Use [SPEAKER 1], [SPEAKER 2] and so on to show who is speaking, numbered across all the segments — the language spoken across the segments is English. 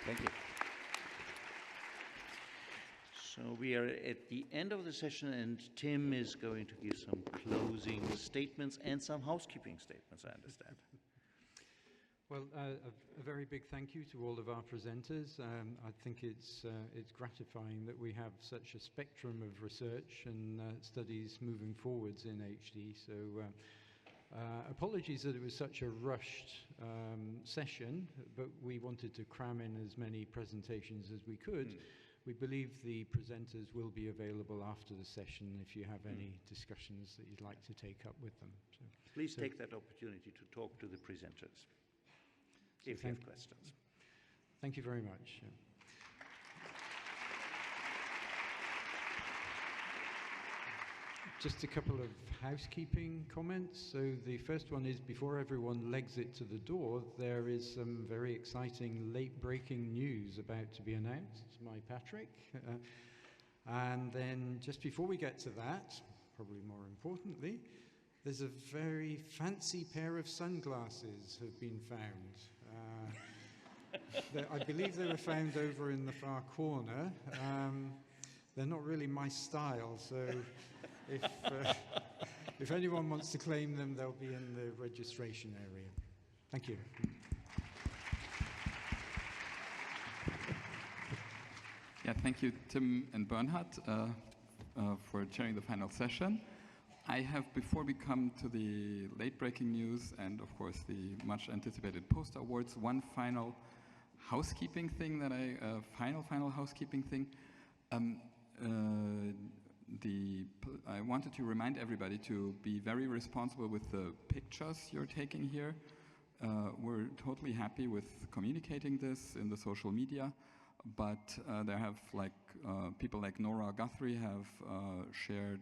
[SPEAKER 1] Thank you. So we are at the end of the session, and Tim is going to give some closing statements and some housekeeping statements, I understand.
[SPEAKER 2] Well, a very big thank you to all of our presenters. I think it's gratifying that we have such a spectrum of research and studies moving forwards in HD. So apologies that it was such a rushed session, but we wanted to cram in as many presentations as we could. We believe the presenters will be available after the session if you have any discussions that you'd like to take up with them. So,
[SPEAKER 1] please take that opportunity to talk to the presenters if you have questions.
[SPEAKER 2] Thank you very much. Just a couple of housekeeping comments. So the first one is, before everyone legs it to the door, there is some very exciting late-breaking news about to be announced by Patrick. And then just before we get to that, probably more importantly, there's a very fancy pair of sunglasses have been found. I believe they were found over in the far corner. They're not really my style, so if anyone wants to claim them, they'll be in the registration area. Thank you.
[SPEAKER 3] Yeah, thank you, Tim and Bernhard, for chairing the final session. I have, before we come to the late-breaking news and, of course, the much-anticipated poster awards, one final housekeeping thing that final housekeeping thing. I wanted to remind everybody to be very responsible with the pictures you're taking here. We're totally happy with communicating this in the social media, but there have people like Nora Guthrie have shared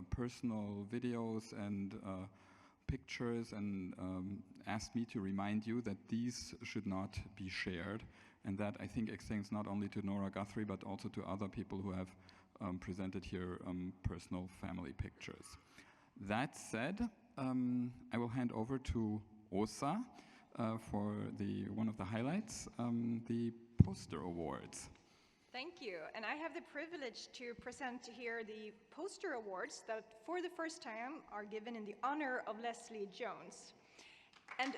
[SPEAKER 3] personal videos and pictures and asked me to remind you that these should not be shared, and that I think extends not only to Nora Guthrie but also to other people who have presented here personal family pictures. That said, I will hand over to Åsa for one of the highlights, the poster awards.
[SPEAKER 4] Thank you. And I have the privilege to present here the poster awards that for the first time are given in the honor of Leslie Jones. And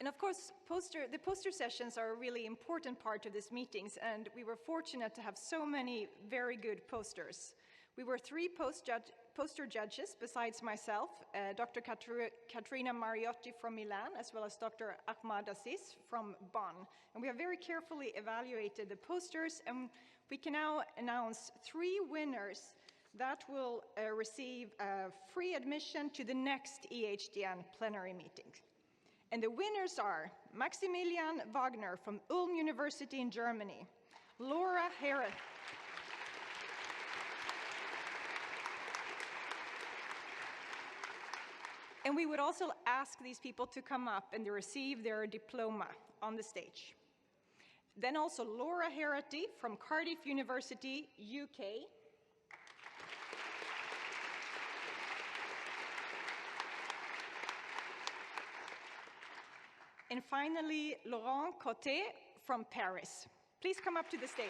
[SPEAKER 4] of course, the poster sessions are a really important part of these meetings, and we were fortunate to have so many very good posters. We were 3 poster judges besides myself, Dr. Katerina Mariotti from Milan, as well as Dr. Ahmad Aziz from Bonn. And we have very carefully evaluated the posters, and we can now announce 3 winners that will receive free admission to the next EHDN plenary meeting. And the winners are Maximilian Wagner from Ulm University in Germany, Laura Harris. And we would also ask these people to come up and receive their diploma on the stage. Then also Laura Harity from Cardiff University, UK. And finally, Laurent Coté from Paris. Please come up to the stage.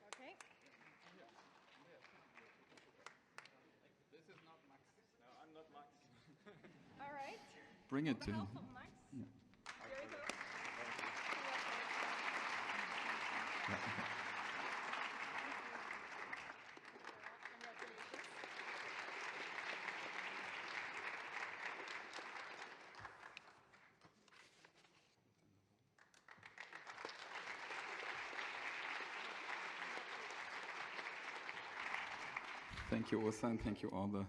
[SPEAKER 4] Okay.
[SPEAKER 3] This is not Max. No, I'm not Max.
[SPEAKER 4] All right.
[SPEAKER 3] Bring it to him.
[SPEAKER 4] Max. Yeah. There you go.
[SPEAKER 3] Thank you, Åsa, and thank you all the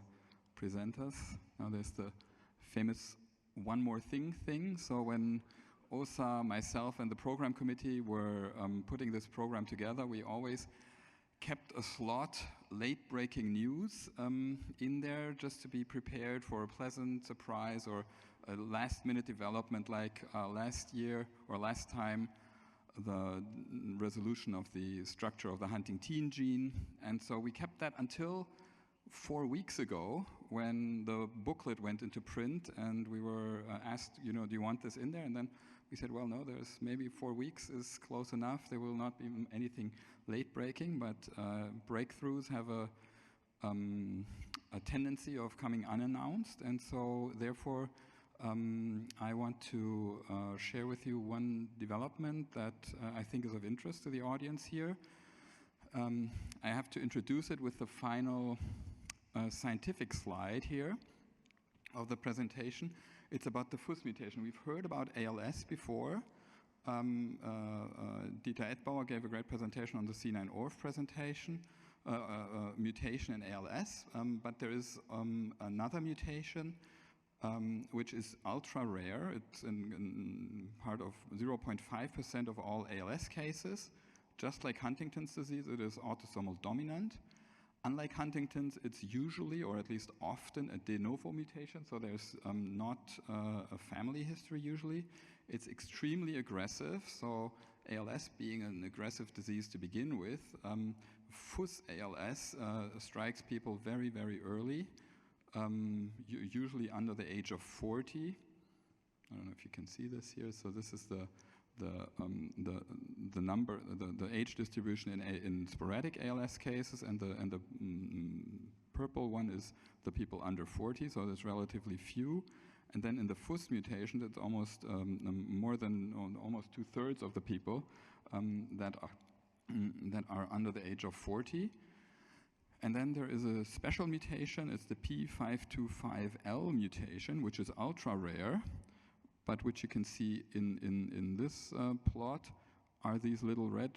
[SPEAKER 3] presenters. Now there's the famous one more thing. So when Åsa, myself, and the program committee were putting this program together, we always kept a slot, late-breaking news, in there just to be prepared for a pleasant surprise or a last-minute development like last year or last time, the resolution of the structure of the Huntington gene. And so we kept that until 4 weeks ago when the booklet went into print and we were asked, you know, do you want this in there? And then we said, well, no, there's maybe 4 weeks is close enough. There will not be anything late-breaking, but breakthroughs have a tendency of coming unannounced. And so therefore, I want to share with you one development that I think is of interest to the audience here. I have to introduce it with the final scientific slide here of the presentation. It's about the FUS mutation. We've heard about ALS before. Dieter Edbauer gave a great presentation on the C9orf mutation in ALS, but there is another mutation which is ultra rare. It's in part of 0.5% of all ALS cases. Just like Huntington's disease, it is autosomal dominant. Unlike Huntington's, it's usually, or at least often, a de novo mutation, so there's not a family history usually. It's extremely aggressive, so ALS being an aggressive disease to begin with, FUS ALS strikes people very, very early, usually under the age of 40. I don't know if you can see this here. So this is the number, the age distribution in sporadic ALS cases, and the purple one is the people under 40. So there's relatively few. And then in the FUS mutation, it's almost more than almost 2/3 of the people that are under the age of 40. And then there is a special mutation. It's the P525L mutation, which is ultra rare, but which you can see in this plot are these little red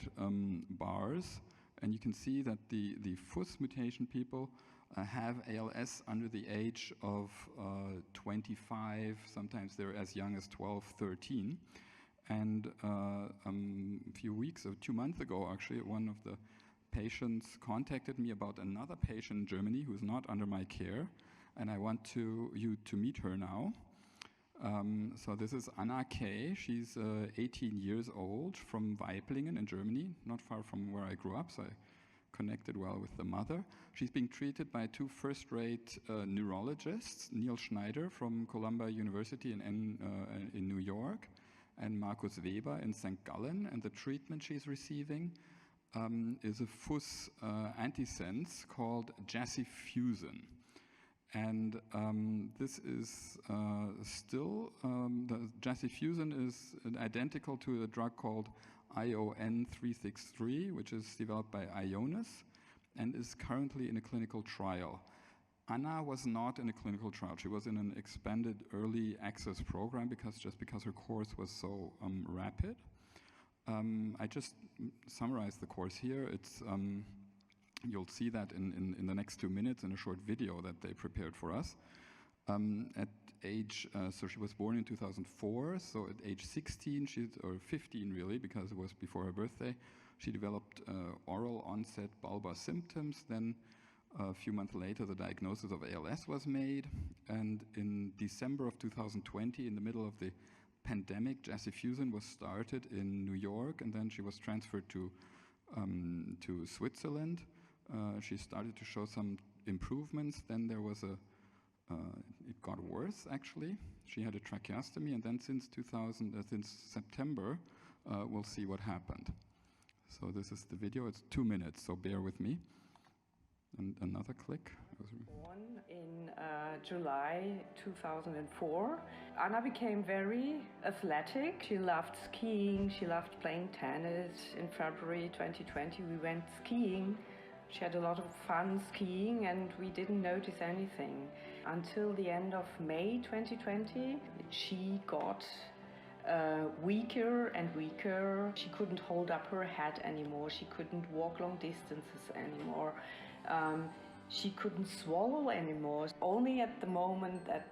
[SPEAKER 3] bars. And you can see that the FUS mutation people have ALS under the age of 25, sometimes they're as young as 12, 13. And a few weeks, or 2 months ago actually, one of the patients contacted me about another patient in Germany who's not under my care, and I want you to meet her now. So this is Anna K. She's 18 years old from Weiblingen in Germany, not far from where I grew up, so I connected well with the mother. She's being treated by 2 first-rate neurologists, Neil Schneider from Columbia University in New York, and Markus Weber in St. Gallen, and the treatment she's receiving is a FUS antisense called jasifusen. And this is still, the jasifusen is identical to a drug called EHDN2022, which is developed by Ionis and is currently in a clinical trial. Anna was not in a clinical trial. She was in an expanded early access program because her course was so rapid. I just summarized the course here. It's you'll see that in the next 2 minutes in a short video that they prepared for us. At age, so she was born in 2004, so at age 16, or 15 really, because it was before her birthday, she developed oral onset bulbar symptoms. Then a few months later, the diagnosis of ALS was made, and in December of 2020, in the middle of the pandemic, jasifusen was started in New York, and then she was transferred to Switzerland. She started to show some improvements. Then there was it got worse actually. She had a tracheostomy, and then since September, we'll see what happened. So this is the video. It's 2 minutes, so bear with me. And another click.
[SPEAKER 5] Born in July 2004. Anna became very athletic. She loved skiing, she loved playing tennis. In February 2020 we went skiing. She had a lot of fun skiing and we didn't notice anything. Until the end of May 2020, she got weaker and weaker. She couldn't hold up her head anymore. She couldn't walk long distances anymore. She couldn't swallow anymore. Only at the moment that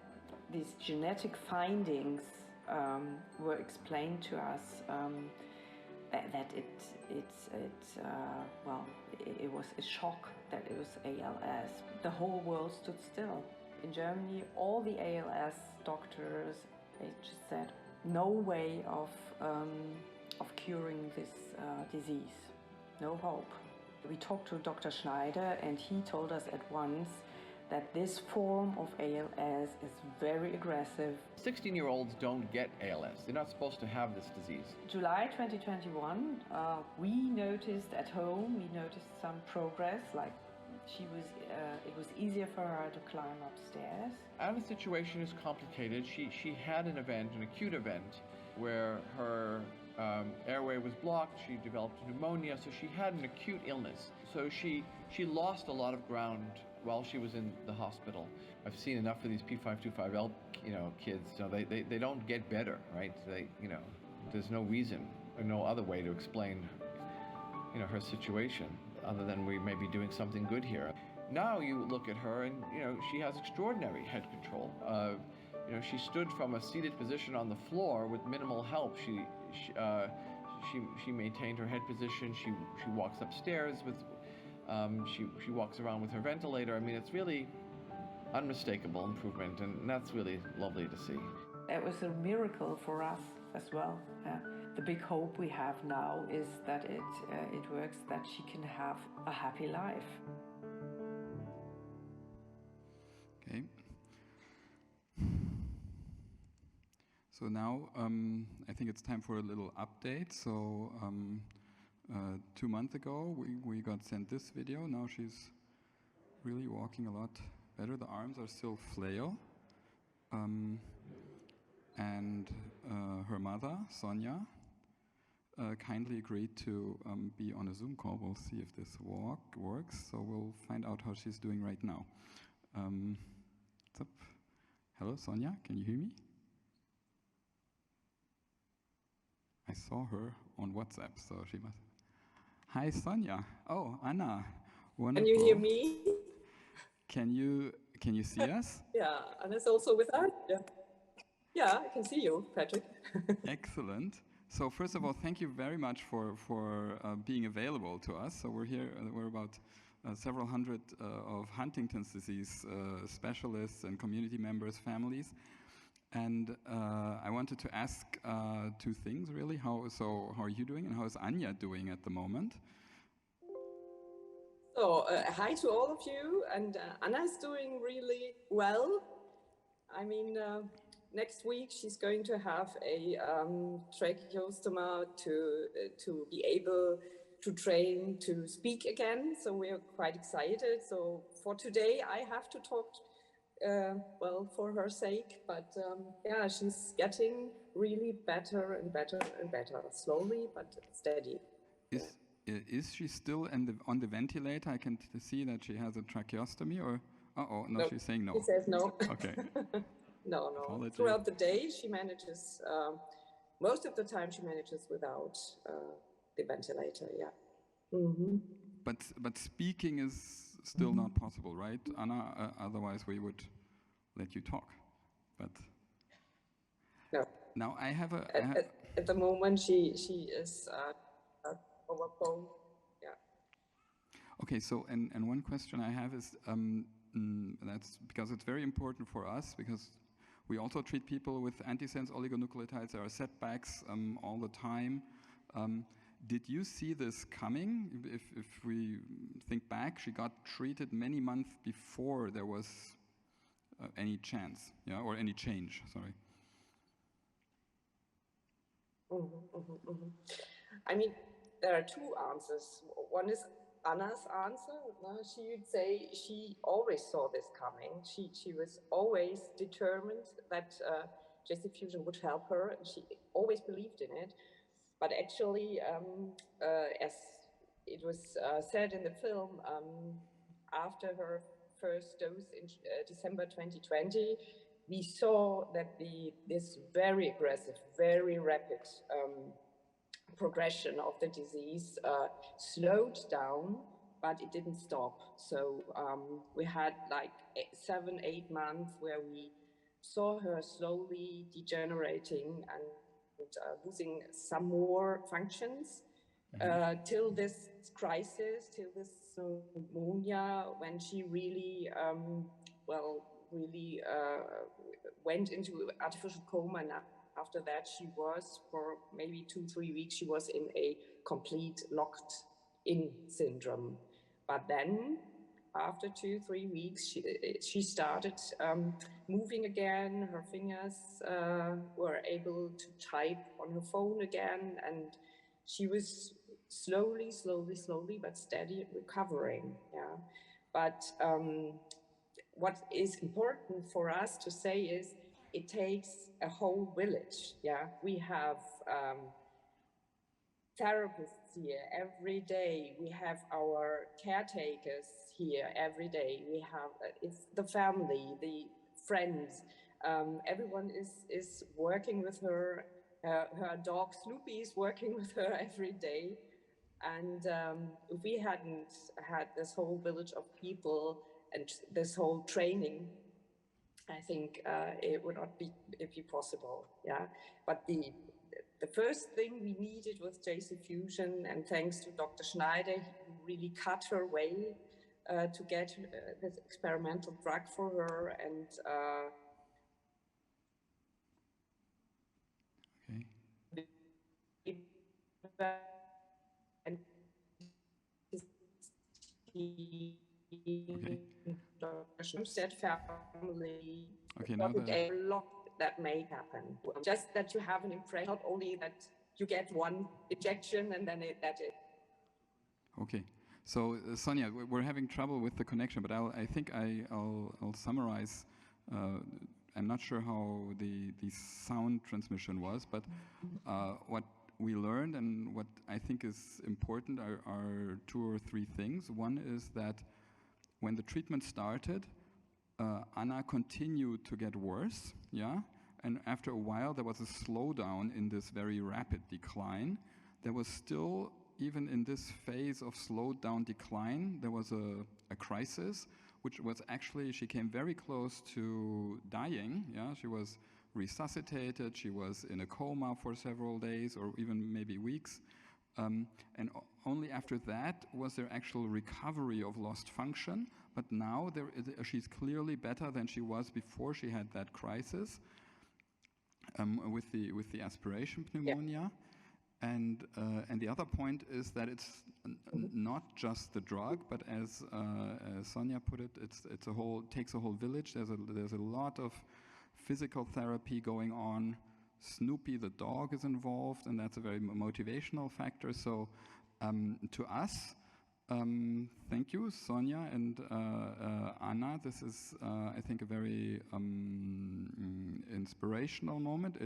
[SPEAKER 5] these genetic findings were explained to us, that it was a shock that it was ALS. The whole world stood still. In Germany, all the ALS doctors, they just said, no way of curing this disease, no hope. We talked to Dr. Schneider and he told us at once that this form of ALS is very aggressive.
[SPEAKER 6] 16-year-olds don't get ALS. They're not supposed to have this disease.
[SPEAKER 5] July 2021, we noticed at home, we noticed some progress, like it was easier for her to climb upstairs.
[SPEAKER 6] Anna's situation is complicated. She had an event, an acute event, where her airway was blocked, she developed pneumonia, so she had an acute illness. So she lost a lot of ground while she was in the hospital. I've seen enough of these P525L, kids. They don't get better, right? There's no reason or no other way to explain, her situation other than we may be doing something good here. Now you look at her and, she has extraordinary head control. She stood from a seated position on the floor with minimal help. She maintained her head position. She walks upstairs with. She walks around with her ventilator. I mean, it's really unmistakable improvement, and that's really lovely to see.
[SPEAKER 5] It was a miracle for us as well. The big hope we have now is that it works, that she can have a happy life.
[SPEAKER 3] Okay. So now I think it's time for a little update. So 2 months ago we got sent this video. Now she's really walking a lot better. The arms are still flail. And her mother, Sonia, kindly agreed to be on a Zoom call. We'll see if this works. So we'll find out how she's doing right now. What's up? Hello, Sonia, can you hear me? I saw her on WhatsApp, so she must. Hi, Sonia. Oh, Anna. Wonderful.
[SPEAKER 7] Can you hear me?
[SPEAKER 3] Can you see us?
[SPEAKER 7] Yeah, Anna's also with us. Yeah, I can see you, Patrick.
[SPEAKER 3] Excellent. So first of all, thank you very much for being available to us. So we're here. We're about several hundred of Huntington's disease specialists and community members, families. And I wanted to ask 2 things, really. How are you doing, and how is Anja doing at the moment?
[SPEAKER 7] So, hi to all of you. And Anna's doing really well. I mean, next week she's going to have a tracheostoma to be able to train to speak again. So we're quite excited. So for today, I have to talk. For her sake, but yeah, she's getting really better and better and better, slowly but steady.
[SPEAKER 3] Is she still on the ventilator? I can see that she has a tracheostomy, or no, she's saying no.
[SPEAKER 7] She says no.
[SPEAKER 3] Okay.
[SPEAKER 7] No.
[SPEAKER 3] Apologies.
[SPEAKER 7] Throughout the day, she manages. Most of the time, she manages without the ventilator. Yeah. Mm-hmm.
[SPEAKER 3] But speaking is still not possible, right, Anna? Otherwise, we would let you talk. But
[SPEAKER 7] no.
[SPEAKER 3] Now I have
[SPEAKER 7] at the moment she is over phone. Yeah.
[SPEAKER 3] Okay. So and one question I have is that's because it's very important for us, because we also treat people with antisense oligonucleotides. There are setbacks all the time. Did you see this coming? If we think back, she got treated many months before there was any chance, or any change, sorry.
[SPEAKER 7] I mean, there are 2 answers. One is Anna's answer. She would say she always saw this coming. She was always determined that JC Fusion would help her, and she always believed in it. But actually, as it was said in the film, after her first dose in December 2020, we saw that this very aggressive, very rapid progression of the disease slowed down, but it didn't stop. So we had like 7-8 months where we saw her slowly degenerating and losing some more functions till this crisis, till this pneumonia, when she really, really went into artificial coma, and after that she was, for maybe 2-3 weeks, she was in a complete locked-in syndrome. But then, after 2-3 weeks, she started moving again. Her fingers were able to type on her phone again, and she was slowly, but steady recovering. Yeah, but what is important for us to say is it takes a whole village. Yeah, we have therapists here every day. We have our caretakers here every day. We have it's the family, the friends. Everyone is working with her. Her dog Snoopy is working with her every day. And if we hadn't had this whole village of people and this whole training, I think it would not be possible. Yeah, but the first thing we needed was JC Fusion, and thanks to Dr. Schneider, he really cut her way to get this experimental drug for her. And Dr. Schneider family.
[SPEAKER 3] Okay, now
[SPEAKER 7] a lot that may happen. Just that you have an impression, not only that you get one injection and then that's it.
[SPEAKER 3] Okay, so Sonia, we're having trouble with the connection, but I think I'll summarize. I'm not sure how the sound transmission was, but what we learned and what I think is important are 2 or 3 things. One is that when the treatment started, Anna continued to get worse, yeah? And after a while, there was a slowdown in this very rapid decline. There was still, even in this phase of slowed down decline, there was a crisis, which was actually, she came very close to dying, yeah? She was resuscitated, she was in a coma for several days or even maybe weeks. And only after that was there actual recovery of lost function. But now she's clearly better than she was before she had that crisis with the aspiration pneumonia. Yeah. And the other point is that it's not just the drug, but as Sonia put it, takes a whole village. There's a lot of physical therapy going on. Snoopy the dog is involved, and that's a very motivational factor. So to us, thank you, Sonia and Anna. This is, I think, a very inspirational moment.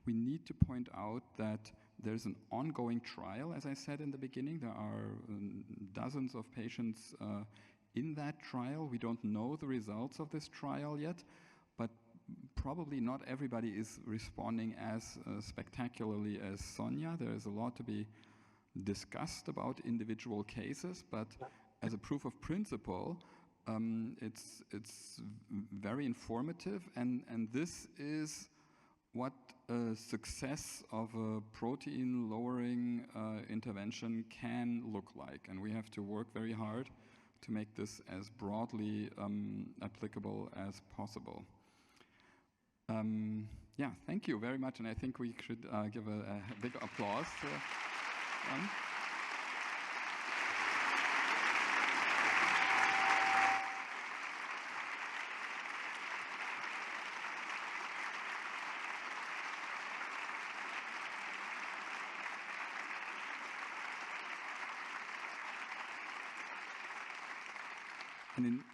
[SPEAKER 3] We need to point out that there's an ongoing trial, as I said in the beginning. There are dozens of patients in that trial. We don't know the results of this trial yet, but probably not everybody is responding as spectacularly as Sonia. There is a lot to be discussed about individual cases, but as a proof of principle, it's very informative, and this is what a success of a protein-lowering intervention can look like, and we have to work very hard to make this as broadly applicable as possible. Yeah, thank you very much, and I think we should give a big applause to them.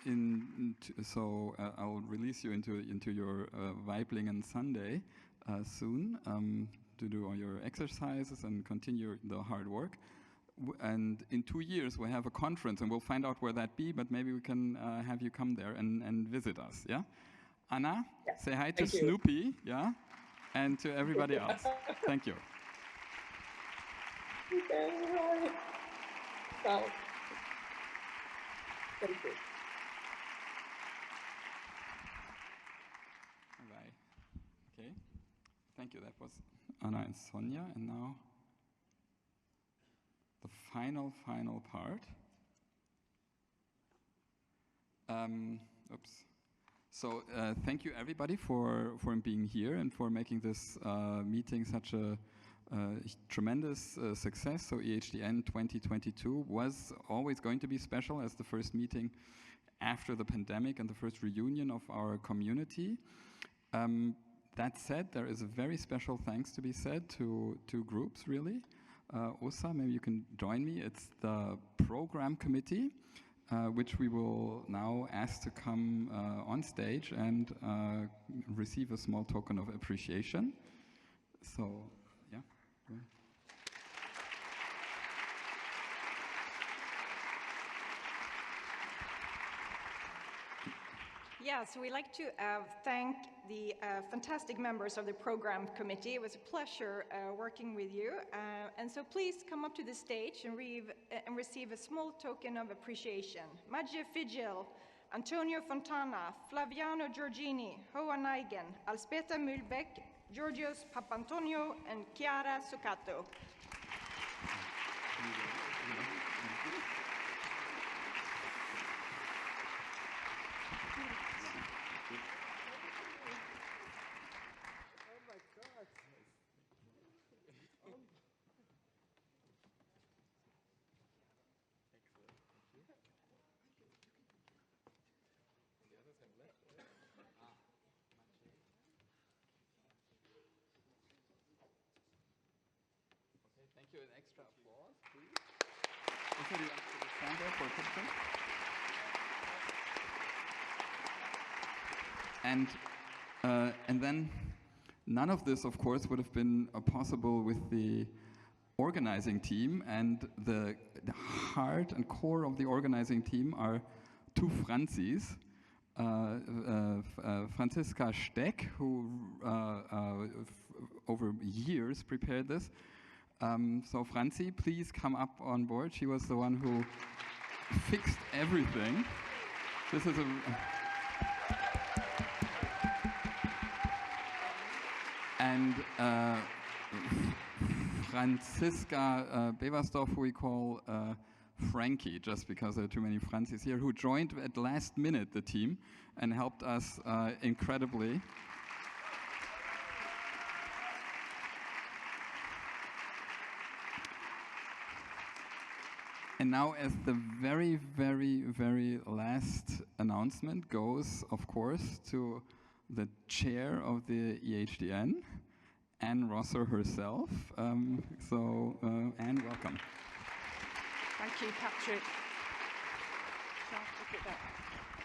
[SPEAKER 3] And so I'll release you into your Weiblingen Sunday soon to do all your exercises and continue the hard work. And in 2 years we'll have a conference, and we'll find out where that be, but maybe we can have you come there and visit us, yeah? Anna, yeah. Say hi to Snoopy, yeah? And to everybody else. Thank you.
[SPEAKER 7] Okay, hi. Ciao. Thank you.
[SPEAKER 3] Bye. Okay. Thank you. That was Anna and Sonia, and now the final part. Oops. So thank you everybody for being here and for making this meeting such a tremendous success. So EHDN 2022 was always going to be special as the first meeting after the pandemic and the first reunion of our community. That said, there is a very special thanks to be said to two groups, really. Åsa, maybe you can join me. It's the program committee, which we will now ask to come on stage and receive a small token of appreciation. So, yeah. Go ahead.
[SPEAKER 4] Yeah, so we'd like to thank the fantastic members of the program committee. It was a pleasure working with you. And so please come up to the stage and receive a small token of appreciation. Maggie Figil, Antonio Fontana, Flaviano Giorgini, Hoa Naigen, Alspeta Mulbeck, Georgios Papantonio, and Chiara Sucato.
[SPEAKER 3] Thank you. An extra applause, please. Also, do you want to stand there for a picture? And then none of this, of course, would have been possible with the organizing team. And the heart and core of the organizing team are two Franzis. Franziska Steck, who over years prepared this. So Franzi, please come up on board. She was the one who fixed everything. This is and Franziska Beversdorf, who we call Frankie, just because there are too many Franzis here, who joined at last minute the team and helped us incredibly. And now, as the very, very, very last announcement goes, of course, to the chair of the EHDN, Anne Rosser herself. Anne, welcome.
[SPEAKER 8] Thank you, Patrick.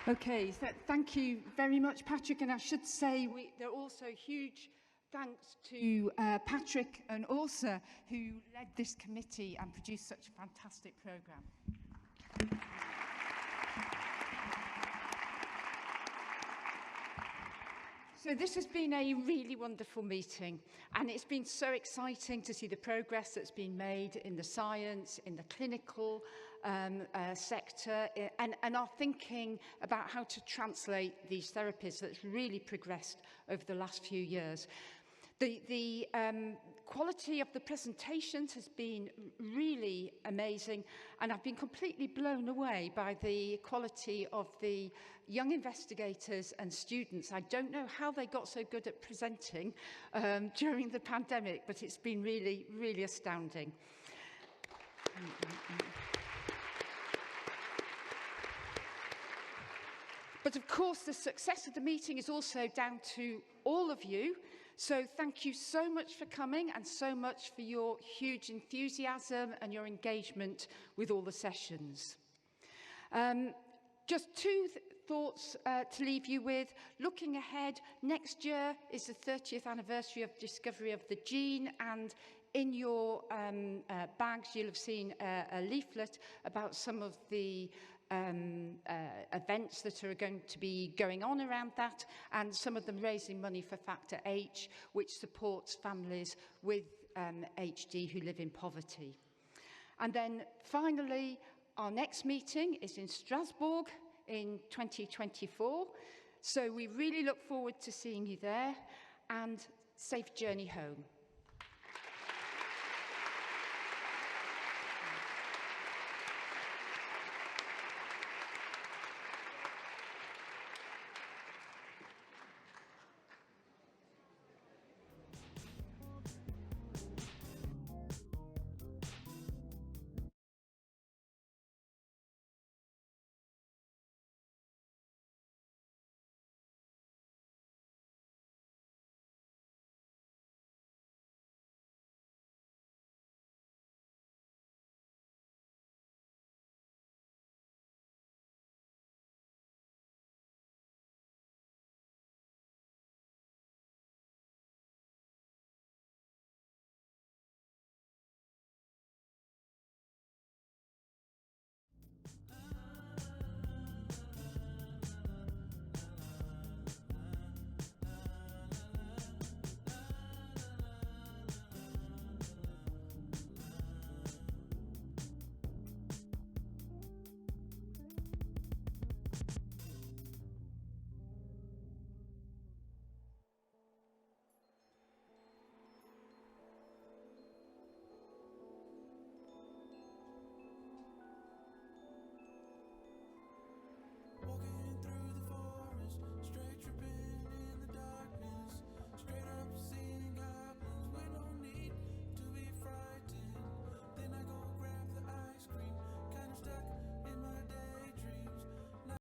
[SPEAKER 8] Okay, so thank you very much, Patrick. And I should say there are also huge thanks to Patrick and Åsa, who led this committee and produced such a fantastic programme. So this has been a really wonderful meeting, and it's been so exciting to see the progress that's been made in the science, in the clinical sector, and our thinking about how to translate these therapies that's really progressed over the last few years. The quality of the presentations has been really amazing, and I've been completely blown away by the quality of the young investigators and students. I don't know how they got so good at presenting during the pandemic, but it's been really, really astounding. But of course, the success of the meeting is also down to all of you. So thank you so much for coming and so much for your huge enthusiasm and your engagement with all the sessions. Just two thoughts to leave you with. Looking ahead, next year is the 30th anniversary of discovery of the gene, and in your bags you'll have seen a leaflet about some of the events that are going to be going on around that, and some of them raising money for Factor H, which supports families with HD who live in poverty. And then finally, our next meeting is in Strasbourg in 2024. So we really look forward to seeing you there, and safe journey home.